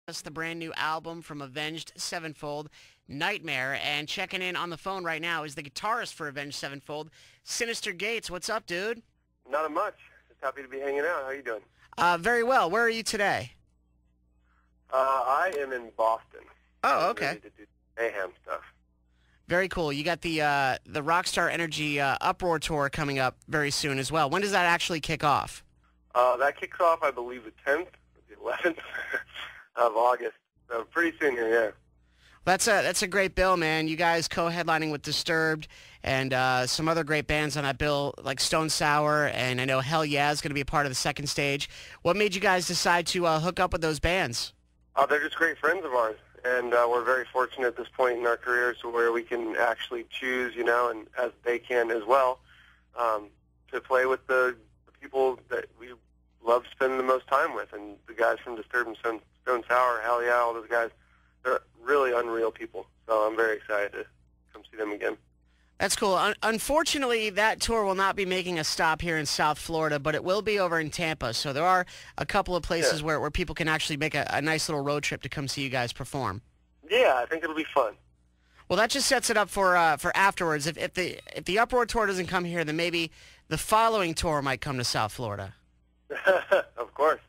That's the brand new album from Avenged Sevenfold, Nightmare. And checking in on the phone right now is the guitarist for Avenged Sevenfold, Synyster Gates. What's up, dude? Not much. Just happy to be hanging out. How you doing? Very well. Where are you today? I am in Boston. Oh, okay. Ready to do mayhem stuff. Very cool. You got the Rockstar Energy Uproar tour coming up very soon as well. When does that actually kick off? That kicks off, I believe, the 10th, the 11th of August. So pretty soon here, yeah. That's a great bill, man. You guys co-headlining with Disturbed and some other great bands on that bill, like Stone Sour, and I know Hell Yeah is going to be a part of the second stage. What made you guys decide to hook up with those bands? They're just great friends of ours, and we're very fortunate at this point in our careers to where we can actually choose, you know, and as they can as well, to play with the people that we love spending the most time with. And the guys from Disturbed and Stone Sour, Hell Yeah, all those guys, they're really unreal people. So I'm very excited to come see them again. That's cool. Unfortunately, that tour will not be making a stop here in South Florida, but it will be over in Tampa. So there are a couple of places where people can actually make a nice little road trip to come see you guys perform. Yeah, I think it'll be fun. Well, that just sets it up for afterwards. If the Uproar tour doesn't come here, then maybe the following tour might come to South Florida. Of course.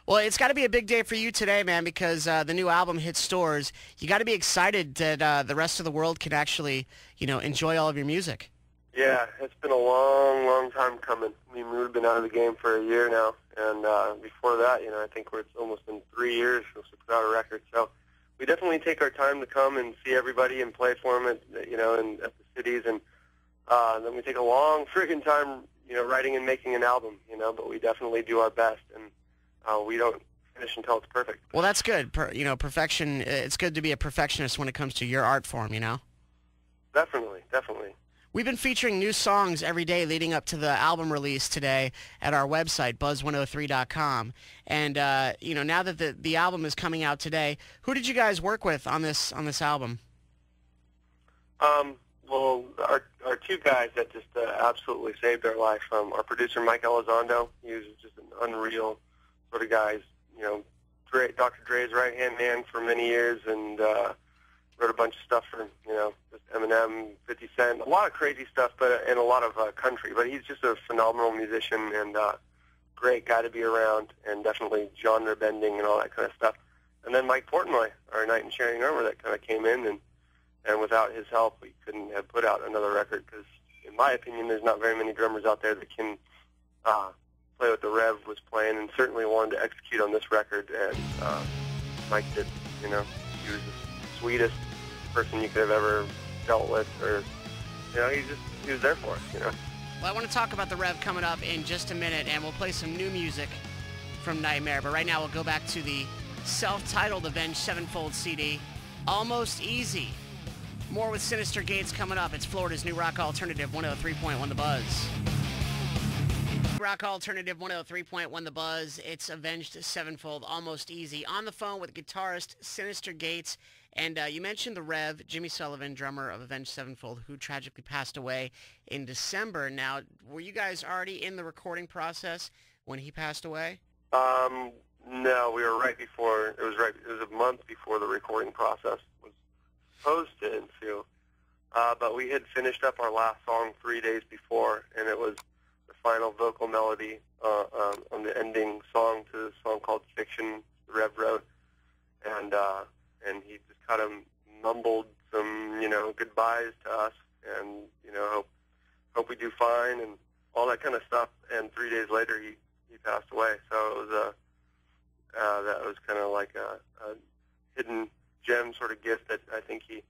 Well, it's got to be a big day for you today, man, because the new album hits stores. You got to be excited that the rest of the world can actually, you know, enjoy all of your music. Yeah, it's been a long, long time coming. I mean, we've been out of the game for a year now, and before that, you know, I think it's almost been 3 years since we put out a record. So we definitely take our time to come and see everybody and play for them, you know, at the cities, and then we take a long friggin' time, you know, writing and making an album, you know, but we definitely do our best, and we don't finish until it's perfect. Well, that's good. You know, perfection. It's good to be a perfectionist when it comes to your art form, you know? Definitely, definitely. We've been featuring new songs every day leading up to the album release today at our website, buzz103.com. And, you know, now that the album is coming out today, who did you guys work with on this album? Well, our two guys that just absolutely saved our life. Our producer, Mike Elizondo, he was just an unreal sort of guy. You know, Dr. Dre's right-hand man for many years, and wrote a bunch of stuff for, you know, just Eminem, 50 Cent, a lot of crazy stuff, and a lot of country. But he's just a phenomenal musician and great guy to be around, and definitely genre bending and all that kind of stuff. And then Mike Portnoy, our knight in shining armor, that kind of came in, and without his help, we couldn't have put out another record because, in my opinion, there's not very many drummers out there that can play what the Rev was playing, and certainly wanted to execute on this record, and Mike did. You know, he was the sweetest person you could have ever dealt with, or, you know, he was there for us, you know. Well, I want to talk about the Rev coming up in just a minute, and we'll play some new music from Nightmare, but right now we'll go back to the self-titled Avenged Sevenfold CD, Almost Easy. More with Synyster Gates coming up. It's Florida's new rock alternative, 103.1 The Buzz. Rock alternative, 103.1 The Buzz. It's Avenged Sevenfold, Almost Easy. On the phone with guitarist Synyster Gates. And you mentioned the Rev, Jimmy Sullivan, drummer of Avenged Sevenfold, who tragically passed away in December. Now, were you guys already in the recording process when he passed away? No, we were right before. It was a month before the recording process was supposed to ensue. But we had finished up our last song 3 days before, and it was the final vocal melody on the ending song to the song called Fiction, the Rev wrote. And he just kind of mumbled some, you know, goodbyes to us, and, you know, hope we do fine, and all that kind of stuff. And 3 days later, he passed away. So it was that was kind of like a hidden gem sort of gift that I think he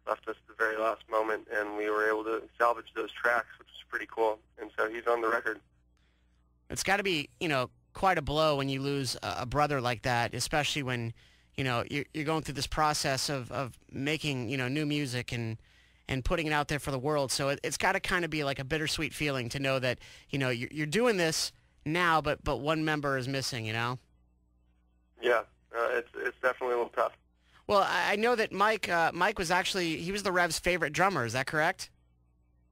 left us at the very last moment, and we were able to salvage those tracks, which was pretty cool. And so he's on the record. It's got to be, you know, quite a blow when you lose a brother like that, especially when, you know, you're going through this process of making, you know, new music and putting it out there for the world. So it's got to kind of be like a bittersweet feeling to know that, you know, you're doing this now, but one member is missing, you know? Yeah, it's definitely a little tough. Well, I know that Mike was actually, he was the Rev's favorite drummer. Is that correct?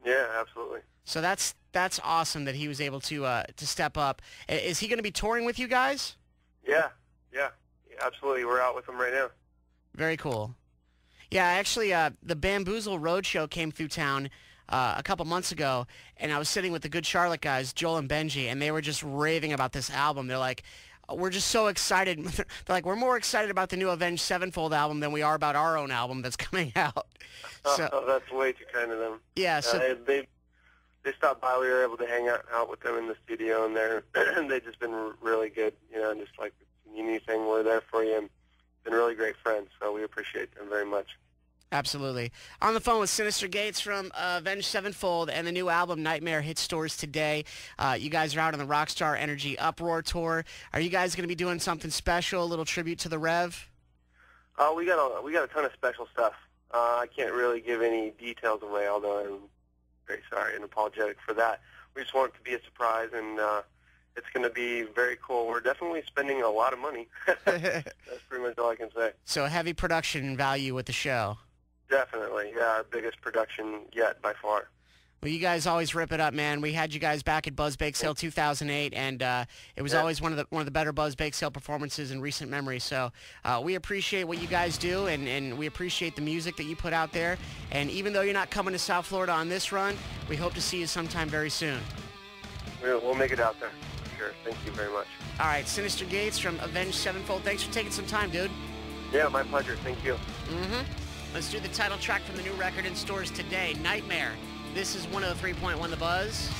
Yeah, absolutely. So that's awesome that he was able to step up. Is he going to be touring with you guys? Yeah. absolutely. We're out with them right now. Very cool. Yeah, actually, the Bamboozle Roadshow came through town a couple months ago, and I was sitting with the Good Charlotte guys, Joel and Benji, and they were just raving about this album. They're like, we're just so excited. They're like, we're more excited about the new Avenged Sevenfold album than we are about our own album that's coming out. So, that's way too kind of them. Yeah, so they stopped by. We were able to hang out with them in the studio, and they've just been really good. You know, just like anything, we're there for you. And been really great friends, so we appreciate them very much. Absolutely. On the phone with Synyster Gates from Avenged Sevenfold, and the new album Nightmare hit stores today. You guys are out on the Rockstar Energy Uproar tour. Are you guys going to be doing something special, a little tribute to the Rev? We got a ton of special stuff. I can't really give any details away, although I'm very sorry and apologetic for that. We just want it to be a surprise, and it's going to be very cool. We're definitely spending a lot of money. That's pretty much all I can say. So heavy production value with the show. Definitely, yeah, our biggest production yet by far. Well, you guys always rip it up, man. We had you guys back at Buzz Bake Sale 2008, and it was always one of the better Buzz Bake Sale performances in recent memory. So we appreciate what you guys do, and we appreciate the music that you put out there. And even though you're not coming to South Florida on this run, we hope to see you sometime very soon. We'll make it out there. Sure. Thank you very much. All right, Synyster Gates from Avenged Sevenfold. Thanks for taking some time, dude. Yeah, my pleasure. Thank you. Let's do the title track from the new record in stores today, Nightmare. This is 103.1 The Buzz.